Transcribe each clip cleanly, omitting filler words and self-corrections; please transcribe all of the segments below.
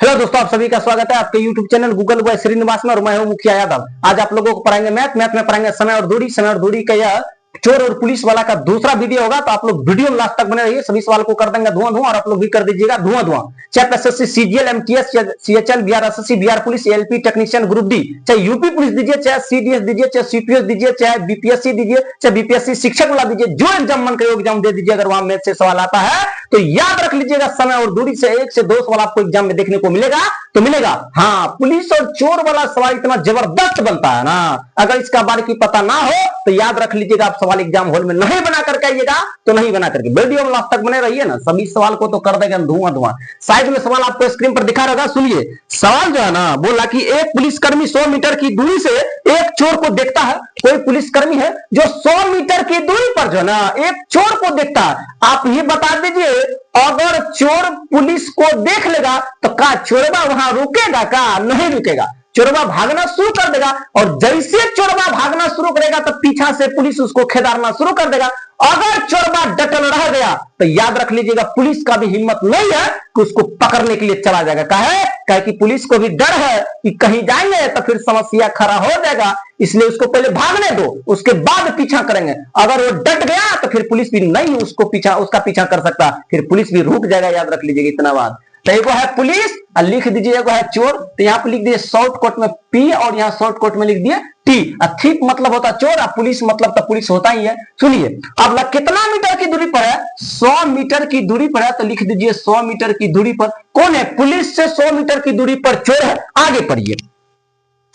Hello दोस्तों, आप सभी का स्वागत है आपके YouTube channel Google boy Srinivas में और मैं हूं मुखिया यादव। आज आप लोगों को पढ़ाएंगे मैथ में पढ़ाएंगे समय और दूरी का यह चोर और पुलिस वाला का दूसरा वीडियो होगा। तो आप लोग वीडियो में लास्ट तक बने रहिए। सभी सवाल को कर देंगे धुआं और आप लोग भी कर दीजिएगा धुआं। चाहे SSC CGL MTS CHL Bihar SSC Bihar police LP technician group D, चाहे यूपी पुलिस दीजिए, चाहे सीडीएस दीजिए, चाहे सीपीएस दीजिए, चाहे बीपीएससी दीजिए, चाहे बीपीएससी शिक्षक वाला दीजिए, जो एग्जाम मन करे एग्जाम दे दीजिए। अगर वहां मैथ से सवाल आता है तो याद रख लीजिएगा, समय और दूरी से 1 से 2 सवाल आपको एग्जाम में देखने को मिलेगा। हाँ, पुलिस और चोर वाला सवाल इतना जबरदस्त बनता है ना, अगर इसका बारीकी पता ना हो तो याद रख लीजिएगा, आप सवाल एग्जाम हॉल में नहीं बना करके आइएगा तो नहीं बना करके वीडियो में लास्ट तक बने रहिए ना। सभी सवाल को तो कर देंगे धुआं। साइड में सवाल आपको स्क्रीन पर दिखा रहेगा, सुनिए। सवाल जो है ना, बोला कि एक पुलिसकर्मी 100 मीटर की दूरी से एक चोर को देखता है। कोई पुलिसकर्मी है जो 100 मीटर की दूरी पर जो है ना एक चोर को देखता है। आप ये बता दीजिए, अगर चोर पुलिस को देख लेगा तो क्या चोरवा वहां रुकेगा? का नहीं रुकेगा, चोरवा भागना शुरू कर देगा। और जैसे चोरवा भागना शुरू करेगा तो पीछा से पुलिस उसको खेदारना शुरू कर देगा। अगर चोरवा डटल रह गया तो याद रख लीजिएगा, पुलिस का भी हिम्मत नहीं है कि उसको पकड़ने के लिए चला जाएगा। कहे कि पुलिस को भी डर है कि कहीं जाएंगे तो फिर समस्या खड़ा हो जाएगा, इसलिए उसको पहले भागने दो, उसके बाद पीछा करेंगे। अगर वो डट गया तो फिर पुलिस भी नहीं उसका पीछा कर सकता, फिर पुलिस भी रुक जाएगा। याद रख लीजिएगा इतना बात। तो एगो है पुलिस और लिख दीजिए एगो है चोर। तो यहाँ पे लिख दिए शॉर्टकट में पी और यहाँ शॉर्टकट में लिख दिए टी। थीप मतलब होता चोर और पुलिस मतलब तो पुलिस होता ही है। सुनिए, अब कितना मीटर की दूरी पर है? 100 मीटर की दूरी पर है। तो लिख दीजिए 100 मीटर की दूरी पर कौन है? पुलिस से 100 मीटर की दूरी पर चोर है। आगे पढ़िए।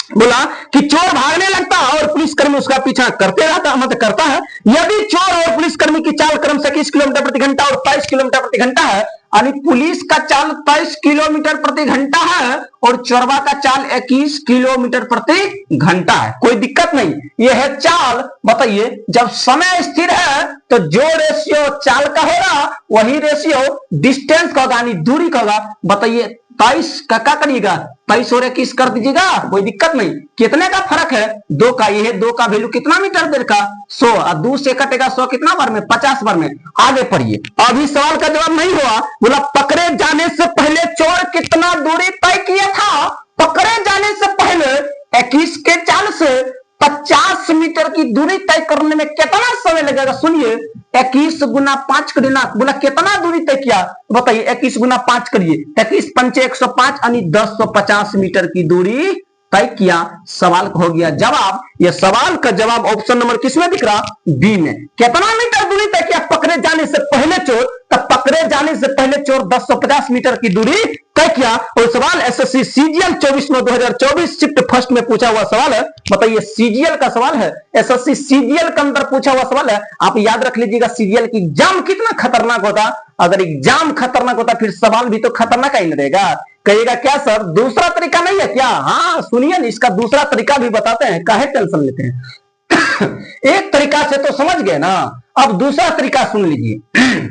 बोला कि चोर भागने लगता है और पुलिसकर्मी उसका पीछा करते रहता मतलब करता है। यदि चोर और पुलिसकर्मी की चाल क्रमशः 21 किलोमीटर प्रति घंटा और 23 किलोमीटर प्रति घंटा है, यानी पुलिस का चाल 23 किलोमीटर प्रति घंटा है और चोरवा का चाल 21 किलोमीटर प्रति घंटा है, कोई दिक्कत नहीं। यह है चाल। बताइए, जब समय स्थिर है तो जो रेशियो चाल का होगा वही रेशियो डिस्टेंस का होगा, यानी दूरी का होगा। बताइए 23 का क्या करिएगा? 23 और 21 कर दीजिएगा, कोई दिक्कत नहीं। कितने का फर्क है? 2 का। ये 2 का वैल्यू कितना मीटर देर का? 100। और 2 से कटेगा 100 कितना बार में? 50 बार में। आगे पढ़िए। अभी सवाल का जवाब नहीं हुआ। बोला पकड़े जाने से पहले चोर कितना दूरी तय किया था? पकड़े जाने से पहले 21 के चाल से 50 मीटर की दूरी तय करने में कितना समय लगेगा? सुनिए, 21 गुना 5 करिए। बोला कितना दूरी तय किया? बताइए 21 गुना 5 करिए, 21 पंचे 105 यानी 1050 मीटर की दूरी तय किया। सवाल हो गया जवाब। यह सवाल का जवाब ऑप्शन नंबर किसमें दिख रहा? बी में। कितना मीटर दूरी तय किया पकड़े जाने से पहले चोर? तब पकड़े जाने से पहले चोर 1050 मीटर की दूरी तय किया। और सवाल एसएससी सीजीएल 24/2024 शिफ्ट फर्स्ट में पूछा हुआ सवाल है। बताइए सीजीएल का सवाल है, एसएससी सीजीएल के अंदर पूछा हुआ सवाल है। आप याद रख लीजिएगा, सीजीएल की एग्जाम कितना खतरनाक होता। अगर एग्जाम खतरनाक होता फिर सवाल भी तो खतरनाक ही रहेगा। कहिएगा क्या सर दूसरा तरीका नहीं है क्या? हाँ सुनिए, इसका दूसरा तरीका भी बताते हैं, काहे टेंशन लेते हैं। एक तरीका से तो समझ गए ना, अब दूसरा तरीका सुन लीजिए।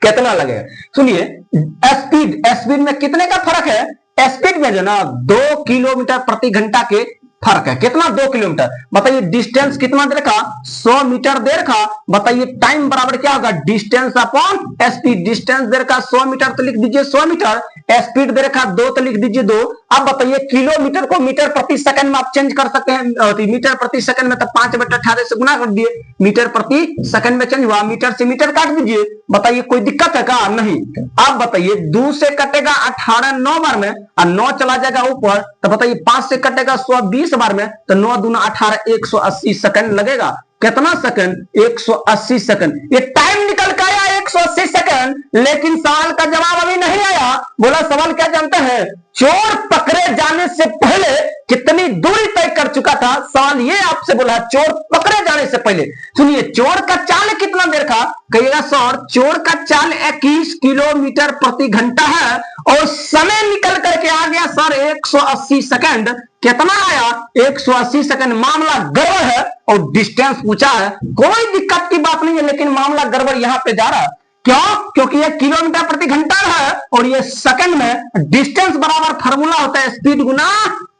कितना लगे? सुनिए, स्पीड में कितने का फर्क है? स्पीड में जो ना 2 किलोमीटर प्रति घंटा के फर्क है। कितना? 2 किलोमीटर। बताइए डिस्टेंस कितना देर का? 100 मीटर देर का। बताइए टाइम बराबर क्या होगा? Distance upon speed. डिस्टेंस देर का 100 मीटर तो लिख दीजिए 100 मीटर। स्पीड देर का 2 तो लिख दीजिए 2। अब बताइए किलोमीटर को मीटर प्रति सेकंड में आप चेंज कर सकते हैं। मीटर प्रति सेकंड में तो 5/18 से गुना कर दिए, मीटर प्रति सेकंड में चेंज हुआ। मीटर से मीटर काट दीजिए। बताइए कोई दिक्कत है का? नहीं। अब बताइए 2 से कटेगा 18 9 बार में और 9 चला जाएगा ऊपर। तो बताइए 5 से कटेगा 120 बार में, तो 9 दूना 18 180 सेकंड लगेगा। कितना सेकंड? 180 सेकंड। ये टाइम निकल के आया 180 सेकंड, लेकिन सवाल का जवाब अभी नहीं आया। बोला सवाल क्या जानते हैं? चोर पकड़े जाने से पहले कितनी दूरी तय कर चुका था? सवाल ये आपसे बोला चोर पकड़े जाने से पहले। सुनिए, चोर का चाल कितना देर का? कहिएगा सर चोर का चाल 21 किलोमीटर प्रति घंटा है और समय निकल करके आ गया सर 180 सेकंड। कितना आया? 180 सेकंड। मामला गड़बड़ है और डिस्टेंस पूछा है, कोई दिक्कत की बात नहीं है, लेकिन मामला गड़बड़ यहां पे जा रहा है। क्यों? क्योंकि ये किलोमीटर प्रति घंटा है और ये सेकंड में। डिस्टेंस बराबर फार्मूला होता है स्पीड गुना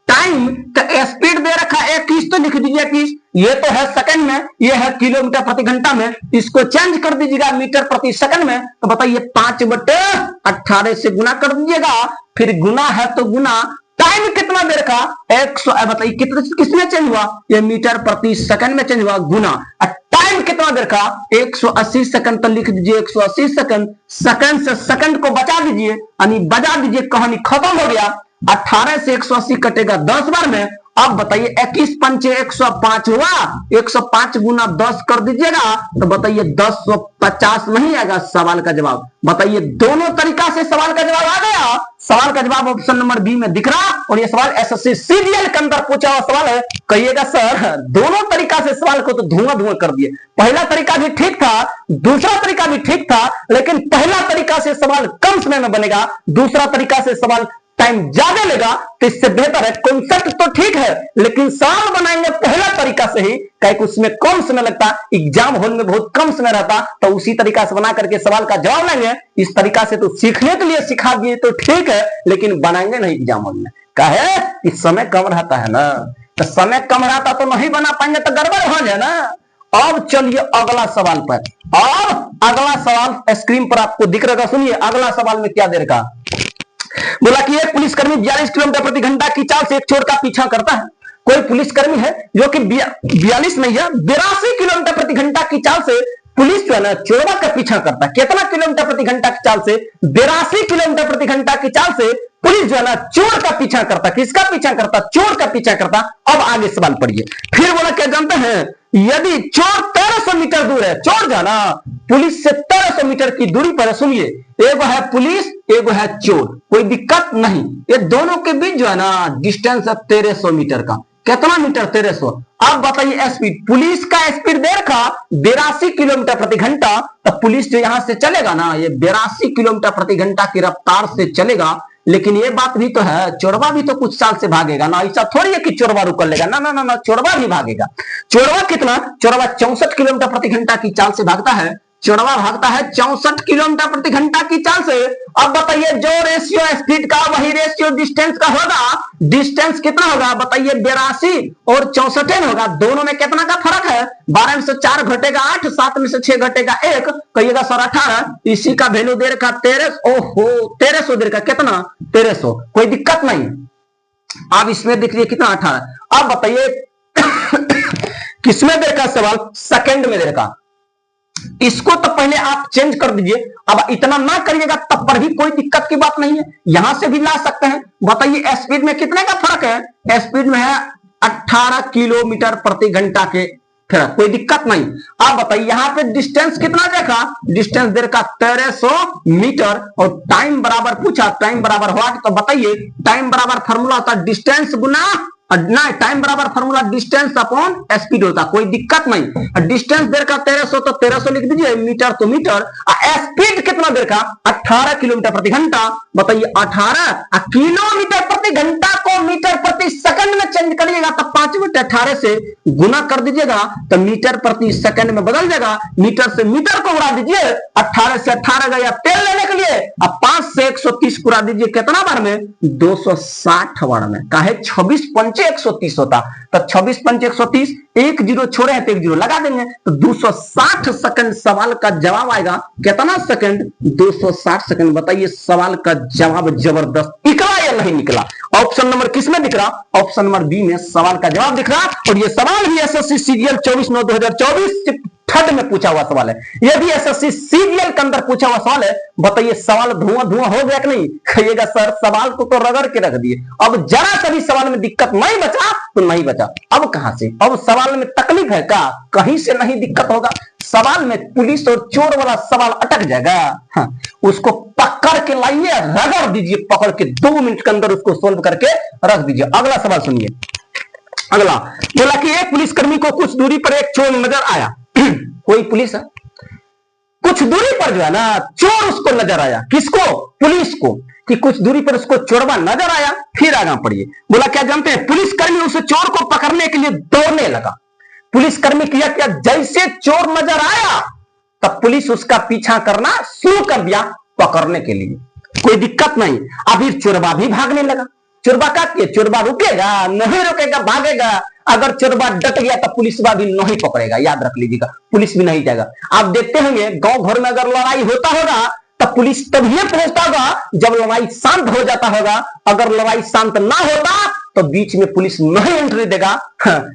टाइम का स्पीड दे रखा है 21, तो लिख दीजिए 21। ये तो है सेकंड में, ये है किलोमीटर प्रति घंटा में, इसको चेंज कर दीजिएगा मीटर प्रति सेकंड में, तो बताइए 5/18 से गुना कर दीजिएगा, फिर गुना है तो गुना, टाइम कितना देर का 100, बताइए कितने किसमें चेंज हुआ, ये मीटर प्रति सेकंड में चेंज हुआ, गुना टाइम कितना देर का 180 सेकंड, तो लिख दीजिए 180 सेकंड, सेकंड से सेकंड को बचा दीजिए, यानी बजा दीजिए, कहानी खत्म हो गया। 18 से 180 कटेगा 10 बार में। अब बताइए 21 पंचे 105 हुआ, 105 गुना 10 कर दीजिएगा, तो बताइए 1050 नहीं आएगा सवाल का जवाब। बताइए दोनों तरीका से सवाल का जवाब आ गया। सवाल का जवाब ऑप्शन नंबर बी में दिख रहा, और ये सवाल एसएससी सीजीएल के अंदर पूछा हुआ सवाल है। कहिएगा सर दोनों तरीका से सवाल को तो धुआं धुआं कर दिए, पहला तरीका भी ठीक था, दूसरा तरीका भी ठीक था, लेकिन पहला तरीका से सवाल कम समय में बनेगा, दूसरा तरीका से सवाल टाइम ज्यादा लेगा, तो इससे बेहतर है। कॉन्सेप्ट तो ठीक है, लेकिन सवाल बनाएंगे पहला तरीका से ही, कहीं उसमें कम समय लगता, एग्जाम हॉल में बहुत कम समय रहता, तो उसी तरीका से बना करके सवाल का जवाब लेंगे। इस तरीका से तो सीखने के लिए सिखा दिए तो ठीक है, लेकिन बनाएंगे नहीं एग्जाम हॉल में, कहे कि समय कम रहता है ना, तो समय कम रहता तो नहीं बना पाएंगे, तो गड़बड़ हो जाए ना। अब चलिए अगला सवाल पर, अब अगला सवाल स्क्रीन पर आपको दिख रहा, सुनिए अगला सवाल में क्या देर का बोला कि एक पुलिसकर्मी 42 किलोमीटर प्रति घंटा की चाल से एक चोर का पीछा करता है। कोई पुलिसकर्मी है जो कि 42 नहीं है 82 किलोमीटर प्रति घंटा की चाल से पुलिस जो है ना चोरवा का पीछा करता है। कितना किलोमीटर प्रति घंटा की चाल से? 82 किलोमीटर प्रति घंटा की चाल से पुलिस जो है ना चोर का पीछा करता। किसका पीछा करता? चोर का पीछा करता। अब आगे सवाल पढ़िए। फिर बोला क्या जानते हैं, यदि चोर 1300 मीटर दूर है, चोर जो है ना पुलिस से 1300 मीटर की दूरी पर है। सुनिए, एगो है पुलिस, एगो है चोर, कोई दिक्कत नहीं। ये दोनों के बीच जो है ना डिस्टेंस है 1300 मीटर का। कितना मीटर? 1300। अब बताइए स्पीड, पुलिस का स्पीड देर का 82 किलोमीटर प्रति घंटा, तो पुलिस जो यहां से चलेगा ना ये 82 किलोमीटर प्रति घंटा की रफ्तार से चलेगा। लेकिन ये बात भी तो है, चोरवा भी तो कुछ साल से भागेगा ना, ऐसा थोड़ी है कि चोरवा रुक लेगा ना, ना ना ना, चोरवा भी भागेगा। चोरवा कितना? चोरवा 64 किलोमीटर प्रति घंटा की चाल से भागता है। चोरवा भागता है 64 किलोमीटर प्रति घंटा की चाल से। अब बताइए जो रेशियो स्पीड का वही रेशियो डिस्टेंस का होगा। डिस्टेंस कितना होगा? बताइए 82 और 64 होगा। दोनों में कितना का फर्क है? 12 में से 4 घटेगा 8, 7 में से 6 घटेगा 1, कहिएगा सर 18। इसी का वैल्यू दे रखा 13। ओहो 1300 दे रखा। कितना? 1300। कोई दिक्कत नहीं। अब इसमें देख लिया कितना? 18। अब बताइए किसमें दे रखा सवाल? सेकंड में दे रखा। इसको तो पहले आप चेंज कर दीजिए। अब इतना ना करिएगा तब पर भी कोई दिक्कत की बात नहीं है, यहां से भी ला सकते हैं। बताइए स्पीड में कितने का फर्क है? स्पीड में है 18 किलोमीटर प्रति घंटा के फर्क, कोई दिक्कत नहीं। अब बताइए यहां पे डिस्टेंस कितना देखा? डिस्टेंस दे रखा 1300 मीटर और टाइम बराबर पूछा, टाइम बराबर हुआ तो बताइए टाइम बराबर फॉर्मूला होता है गुना ना, टाइम बराबर फॉर्मूला डिस्टेंस अपॉन स्पीड होता, कोई दिक्कत नहीं। डिस्टेंस देर का 1300 तो 1300 लिख दीजिए, मीटर तो मीटर। स्पीड कितना देर का? 18 किलोमीटर प्रति घंटा। बताइए 18 किलोमीटर प्रति घंटा को मीटर प्रति सेकंड में चेंज करिएगा तो 5/18 से गुना कर दीजिएगा तो मीटर प्रति सेकंड में बदल जाएगा। मीटर से मीटर को उड़ा दीजिए, 18 से 18 गया तेल लेने के लिए। अब 5 से 130 को उड़ा दीजिए, कितना बार में? 260 बार में। काहे 26 पंचे 130 होता, तो 26 पंचे 130, एक जीरो छोड़े हैं तो एक जीरो लगा देंगे तो 260 सेकंड सवाल का जवाब आएगा। कितना सेकंड? 260 सेकंड। बताइए सवाल का जवाब जबरदस्त निकला या नहीं निकला? ऑप्शन नंबर किस में दिख रहा? ऑप्शन नंबर बी में सवाल का जवाब दिख रहा। और ये सवाल भी एसएससी सीजीएल 24/9/2024 थर्ड में पूछा हुआ सवाल है। यह भी एसएससी सीजीएल के अंदर पूछा हुआ सवाल है। बताइए सवाल धुआं धुआं हो गया कि नहीं? कहिएगा सर सवाल को तो रगड़ के रख दिए, अब जरा सा भी सवाल में दिक्कत नहीं बचा तो नहीं बचा। अब कहां से? अब सवाल में तकलीफ है का? कहीं से नहीं दिक्कत होगा। सवाल में पुलिस और चोर वाला सवाल अटक जाएगा। हाँ, उसको पकड़ के लाइए, रगड़ दीजिए, पकड़ के 2 मिनट के अंदर उसको सोल्व करके रख दीजिए। अगला सवाल सुनिए। अगला बोला कि एक पुलिसकर्मी को कुछ दूरी पर एक चोर नजर आया। कोई पुलिस है, कुछ दूरी पर जो है ना चोर उसको नजर आया। किसको? पुलिस को, कि कुछ दूरी पर उसको चोरवा नजर आया। फिर आगे पढ़िए। बोला क्या जानते हैं, पुलिसकर्मी उस चोर को पकड़ने के लिए दौड़ने लगा। पुलिसकर्मी किया क्या? जैसे चोर नजर आया तब पुलिस उसका पीछा करना शुरू कर दिया पकड़ने के लिए। कोई दिक्कत नहीं। अभी चोरवा भी भागने लगा। चोरबा का के चोरबा रुकेगा नहीं, रुकेगा, भागेगा। अगर चोरबा डट गया तो पुलिसवा भी नहीं पकड़ेगा, याद रख लीजिएगा, पुलिस भी नहीं जाएगा। आप देखते होंगे गांव घर में अगर लड़ाई होता होगा तब पुलिस तभी पहुंचता होगा जब लड़ाई शांत हो जाता होगा। अगर लड़ाई शांत ना होता तो बीच में पुलिस नहीं एंट्री देगा।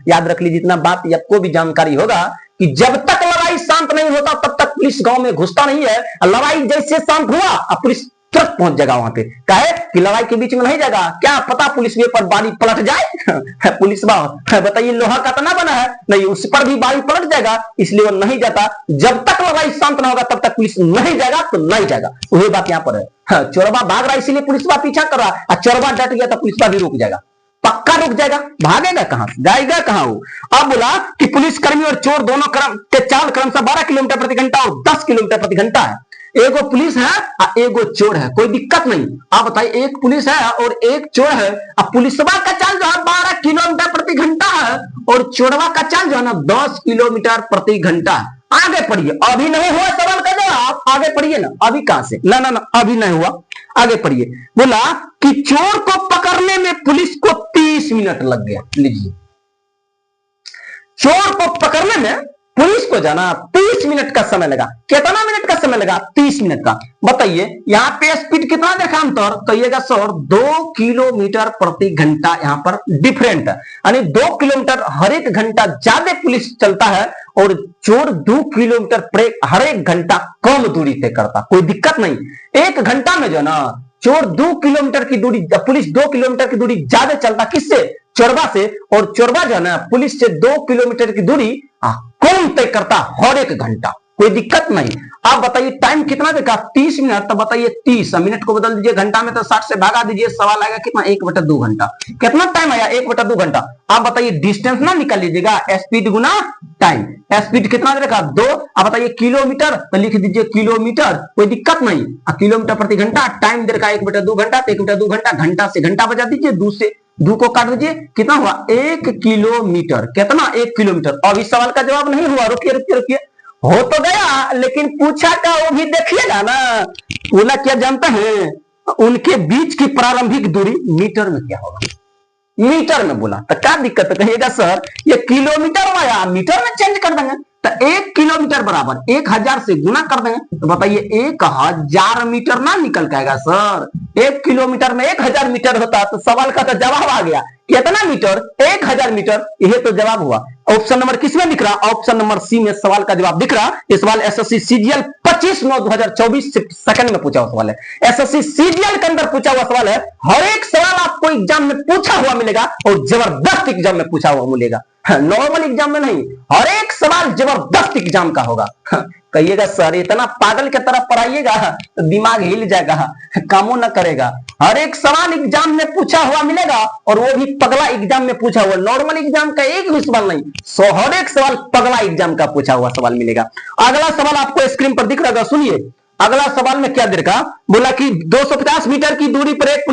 याद रख लीजिए, इतना बात आपको भी जानकारी होगा कि जब तक लड़ाई शांत नहीं होता तब तक पुलिस गांव में घुसता नहीं है। लड़ाई जैसे शांत हुआ अब पुलिस तुरंत पहुंच जाएगा वहां पे। काहे कि लड़ाई के बीच में नहीं जाएगा, क्या पता पुलिस के ऊपर बारी पलट जाए। पुलिस बताइए लोहा का तो ना बना है, नहीं उस पर भी बारी पलट जाएगा, इसलिए वो नहीं जाता। जब तक लड़ाई शांत ना होगा तब तक पुलिस नहीं जाएगा, तो नहीं जाएगा। वही बात यहाँ पर है। चोरबा भाग रहा है इसीलिए पुलिसवा पीछा कर रहा है, चोरबा डट गया तो पुलिसवा भी रुक जाएगा, पक्का रुक जाएगा, भागेगा कहां, जाएगा कहां वो। अब बोला कि पुलिसकर्मी और चोर दोनों के चाल क्रमशः 12 किलोमीटर प्रति घंटा और 10 किलोमीटर प्रति घंटा है। एगो पुलिस है और एगो चोर है, कोई दिक्कत नहीं। आप बताइए, एक पुलिस है और एक चोर है, अब पुलिसवा का चाल जो है 12 किलोमीटर प्रति घंटा है और चोरवा का चाल जो है ना 10 किलोमीटर प्रति घंटा है। आगे पढ़िए, अभी नहीं हुआ सवाल का जवाब, आगे पढ़िए ना। अभी कहां से, ना ना ना अभी नहीं हुआ, आगे पढ़िए। बोला कि चोर को पकड़ने में पुलिस को 30 मिनट लग गया। लीजिए, चोर को पकड़ने में पुलिस को जाना 30 मिनट का समय लगा। कितना मिनट का समय लगा? 30 मिनट का। बताइए यहाँ पे स्पीड कितना देखा अंतर? कहिएगा सर 2 किलोमीटर प्रति घंटा यहाँ पर डिफरेंट है, यानी 2 किलोमीटर हर एक घंटा ज्यादा पुलिस चलता है और चोर 2 किलोमीटर हर एक घंटा कम दूरी तय करता। कोई दिक्कत नहीं, एक घंटा में जो ना चोर 2 किलोमीटर की दूरी, पुलिस 2 किलोमीटर की दूरी ज्यादा चलता, किससे? चोरबा से। और चोरबा जो है ना पुलिस से 2 किलोमीटर की दूरी कौन तय करता? हर एक घंटा। कोई दिक्कत नहीं। आप बताइए टाइम कितना देखा? 30 मिनट। तो बताइए 30 मिनट को बदल दीजिए घंटा में, तो 60 से भागा दीजिए, सवाल आएगा कितना? 1/2 घंटा। कितना टाइम आया? 1/2 घंटा। आप बताइए डिस्टेंस ना निकाल लीजिएगा, स्पीड गुना टाइम। स्पीड कितना देखा? 2। आप बताइए किलोमीटर, तो लिख दीजिए किलोमीटर, कोई दिक्कत नहीं। किलोमीटर प्रति घंटा, टाइम दे रखा 1/2 घंटा, तो 1/2 घंटा, घंटा से घंटा बजा दीजिए, 2 से 2 को काट दीजिए, कितना हुआ? 1 किलोमीटर। कितना? 1 किलोमीटर। अब इस सवाल का जवाब नहीं हुआ, रुकिए रुकिए रुकिए, हो तो गया लेकिन पूछा का वो भी देखिएगा ना। बोला क्या जानते हैं? उनके बीच की प्रारंभिक दूरी मीटर में क्या होगा? मीटर में बोला, तो क्या दिक्कत है? कहिएगा सर ये किलोमीटर में या मीटर में चेंज कर देंगे, तो 1 किलोमीटर बराबर 1000 से गुना कर देंगे, तो बताइए 1000 मीटर ना निकल के आएगा सर? 1 किलोमीटर में 1000 मीटर होता तो सवाल का तो जवाब आ गया। कितना मीटर? 1000 मीटर। यह तो जवाब हुआ। ऑप्शन नंबर किसमें दिख रहा? ऑप्शन नंबर सी में सवाल का जवाब दिख रहा। ये सवाल एसएससी सीजीएल 25/9/2024 सेकंड में पूछा हुआ सवाल है। एसएससी सीजीएल के अंदर पूछा हुआ सवाल है। हर एक सवाल आपको एग्जाम में पूछा हुआ मिलेगा और जबरदस्त एग्जाम में पूछा हुआ मिलेगा, नॉर्मल एग्जाम में नहीं। हर एक सवाल जबरदस्त एग्जाम का होगा। कहिएगा सर इतना पागल की तरह पढ़ाइएगा तो दिमाग हिल जाएगा, कामों न करेगा। हर एक सवाल एग्जाम में पूछा हुआ मिलेगा और वो भी पगला एग्जाम में पूछा हुआ, नॉर्मल एग्जाम का एक भी सवाल नहीं, हर एक सवाल पगला एग्जाम का पूछा हुआ सवाल मिलेगा। अगला सवाल आपको स्क्रीन पर दिख रहा, सुनिए। अगला सवाल में क्या दे रखा? बोला कि 250 मीटर की दूरी पर एक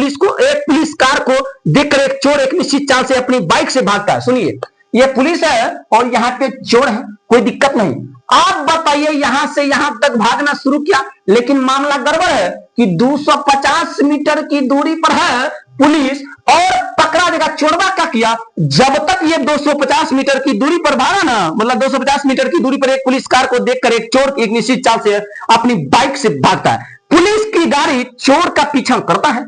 पुलिस कार को देखकर एक चोर एक निश्चित चाल से अपनी बाइक से भागता है। सुनिए, ये पुलिस है और यहाँ पे चोर है, कोई दिक्कत नहीं। आप बताइए यहां से यहां तक भागना शुरू किया, लेकिन मामला गड़बड़ है कि 250 मीटर की दूरी पर है पुलिस और पकड़ा देगा। चोरबा क्या किया? जब तक ये 250 मीटर की दूरी पर भागा ना, मतलब 250 मीटर की दूरी पर एक पुलिस कार को देखकर एक चोर एक निश्चित चाल से अपनी बाइक से भागता है। पुलिस की गाड़ी चोर का पीछा करता है।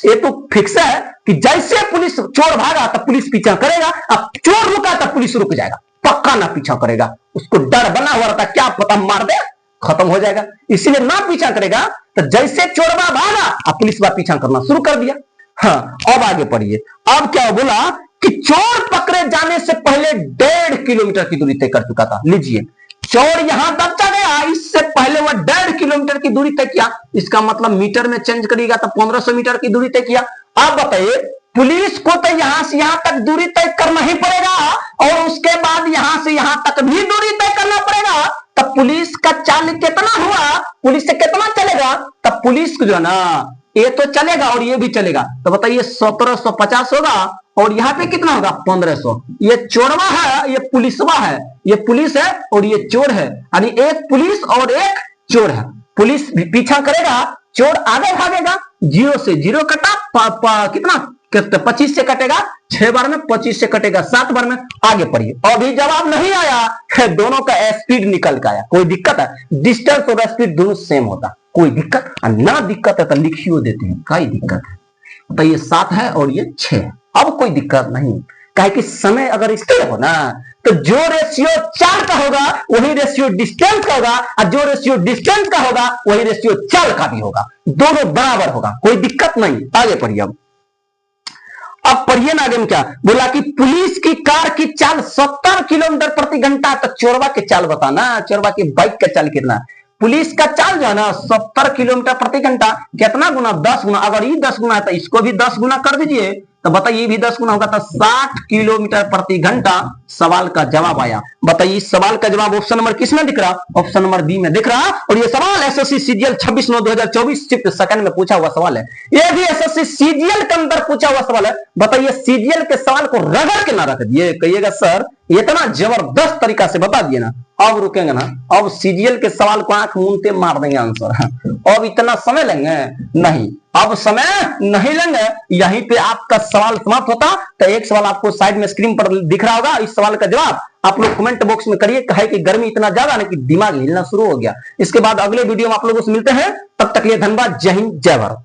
ये तो फिक्स है कि जैसे पुलिस चोर भागा तब पुलिस पीछा करेगा, अब चोर रुका तब पुलिस रुक जाएगा, पक्का ना पीछा करेगा। उसको डर बना हुआ रहता, क्या पता मार दे, खत्म हो जाएगा, इसीलिए ना पीछा करेगा। तो जैसे चोरबा भागा अब पुलिस बा पीछा करना शुरू कर दिया। हाँ, अब आगे पढ़िए। अब क्या बोला कि चोर पकड़े जाने से पहले 1.5 किलोमीटर की दूरी तय कर चुका था। लीजिए, चोर यहां तक चला गया, इससे पहले वह 1.5 किलोमीटर की दूरी तय किया। इसका मतलब मीटर में चेंज करेगा तो 1500 मीटर की दूरी तय किया। अब बताइए पुलिस को तो यहां से यहां तक दूरी तय करना ही पड़ेगा और उसके बाद यहां से यहां तक भी दूरी तय करना पड़ेगा। तब पुलिस का चाल कितना हुआ? पुलिस से कितना चलेगा? तब पुलिस को जो है ना ये तो चलेगा और ये भी चलेगा, तो बताइए 1750 होगा और यहाँ पे कितना होगा? 1500। ये चोरवा है, ये पुलिसवा है, ये पुलिस है और ये चोर है, यानी एक पुलिस और एक चोर है। पुलिस पीछा करेगा, चोर आगे भागेगा, 0 से 0 कटा कितना कितने 25 से कटेगा 6 बार में, 25 से कटेगा 7 बार में। आगे पढ़िए। अभी जवाब नहीं आया है, दोनों का स्पीड निकल के आया। कोई दिक्कत है? डिस्टेंस और स्पीड दोनों सेम होता, कोई दिक्कत ना? दिक्कत है तो लिखियो देते हैं, कोई दिक्कत है? तो ये 7 है और ये 6 है। अब कोई दिक्कत नहीं, कहे कि समय अगर स्थिर हो ना तो जो रेशियो 4 का होगा वही रेशियो डिस्टेंस का होगा, और जो रेशियो डिस्टेंस का होगा वही रेशियो चाल का भी होगा, दोनों बराबर होगा, कोई दिक्कत नहीं। आगे पढ़िए। अब पढ़िए ना, आगे में क्या बोला कि पुलिस की कार की चाल 70 किलोमीटर प्रति घंटा, तो चोरवा के चाल बताना, चोरवा की बाइक का चाल कितना? पुलिस का चाल जो है ना 70 किलोमीटर प्रति घंटा, कितना गुना? 10 गुना। अगर ये 10 गुना है तो इसको भी 10 गुना कर दीजिए, तो बताइए ये भी 10 गुना होगा तो 60 किलोमीटर प्रति घंटा सवाल का जवाब आया। बताइए इस सवाल का जवाब ऑप्शन नंबर किस में दिख रहा? ऑप्शन नंबर बी में दिख रहा। और ये सवाल एसएससी सीजीएल 26/9/2024 शिफ्ट सेकंड में पूछा हुआ सवाल है। ये भी एसएससी सीजीएल के अंदर पूछा हुआ सवाल है। बताइए सीजीएल के सवाल को रगड़ के ना रख दिए, कहिएगा सर इतना जबरदस्त तरीका से बता दिए ना, अब रुकेंगे ना, अब सीजीएल के सवाल को आंख मूंदते मार देंगे आंसर। अब इतना समय लेंगे नहीं, अब समय नहीं लेंगे। यहीं पे आपका सवाल समाप्त होता। तो एक सवाल आपको साइड में स्क्रीन पर दिख रहा होगा, इस सवाल का जवाब आप लोग कमेंट बॉक्स में करिए। कहे कि गर्मी इतना ज्यादा ना कि दिमाग हिलना शुरू हो गया। इसके बाद अगले वीडियो में आप लोगों से मिलते हैं, तब तक के लिए धन्यवाद। जय हिंद, जय भारत।